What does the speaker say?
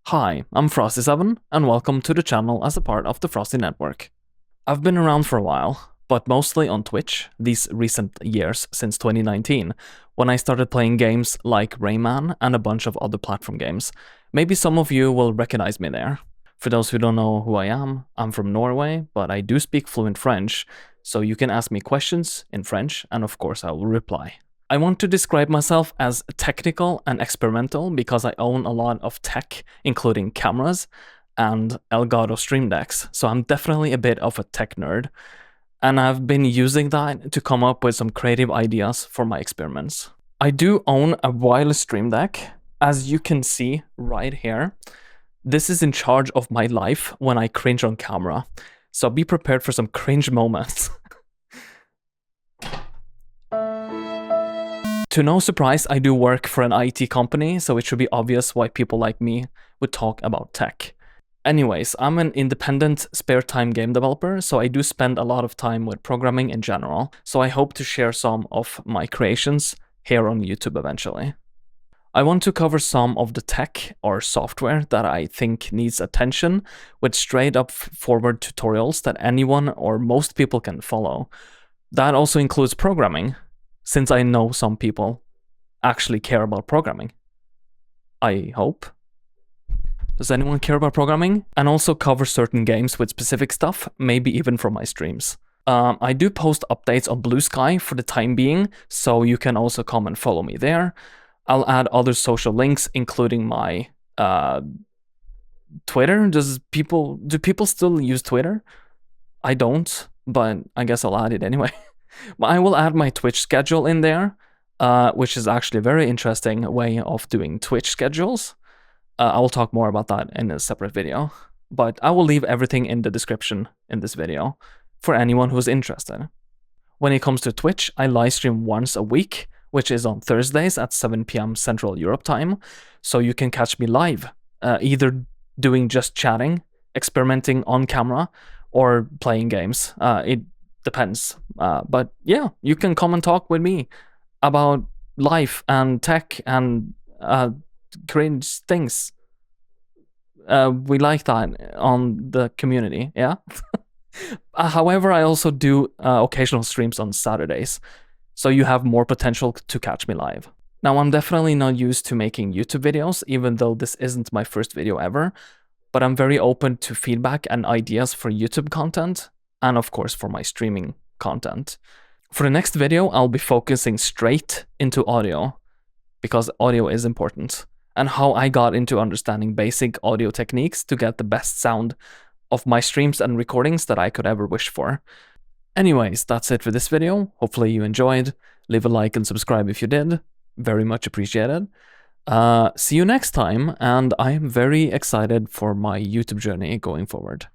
Hi, I'm Frosty7, and welcome to the channel as a part of the FroztyNetwork. I've been around for a while, but mostly on Twitch these recent years since 2019, when I started playing games like Rayman and a bunch of other platform games. Maybe some of you will recognize me there. For those who don't know who I am, I'm from Norway, but I do speak fluent French, so you can ask me questions in French, and of course I will reply. I want to describe myself as technical and experimental because I own a lot of tech, including cameras and Elgato Stream Decks, so I'm definitely a bit of a tech nerd. And I've been using that to come up with some creative ideas for my experiments. I do own a wireless Stream Deck, as you can see right here. This is in charge of my life when I cringe on camera, so be prepared for some cringe moments. To no surprise, I do work for an IT company, so it should be obvious why people like me would talk about tech. Anyways, I'm an independent spare time game developer, so I do spend a lot of time with programming in general, so I hope to share some of my creations here on YouTube eventually. I want to cover some of the tech or software that I think needs attention with straight up forward tutorials that anyone or most people can follow. That also includes programming, since I know some people actually care about programming. I hope. Does anyone care about programming? And also cover certain games with specific stuff, maybe even from my streams. I do post updates on Blue Sky for the time being, so you can also come and follow me there. I'll add other social links, including my Twitter. Do people still use Twitter? I don't, but I guess I'll add it anyway. I will add my Twitch schedule in there, which is actually a very interesting way of doing Twitch schedules. I will talk more about that in a separate video, but I will leave everything in the description in this video for anyone who's interested. When it comes to Twitch, I live stream once a week, which is on Thursdays at 7 p.m. Central Europe time, so you can catch me live, either doing just chatting, experimenting on camera, or playing games. It depends. But yeah, you can come and talk with me about life and tech and cringe things. We like that on the community, yeah? However, I also do occasional streams on Saturdays, so you have more potential to catch me live. Now, I'm definitely not used to making YouTube videos, even though this isn't my first video ever, but I'm very open to feedback and ideas for YouTube content, and of course for my streaming content. For the next video, I'll be focusing straight into audio, because audio is important, and how I got into understanding basic audio techniques to get the best sound of my streams and recordings that I could ever wish for. Anyways, that's it for this video. Hopefully you enjoyed. Leave a like and subscribe if you did. Very much appreciated. See you next time, and I am very excited for my YouTube journey going forward.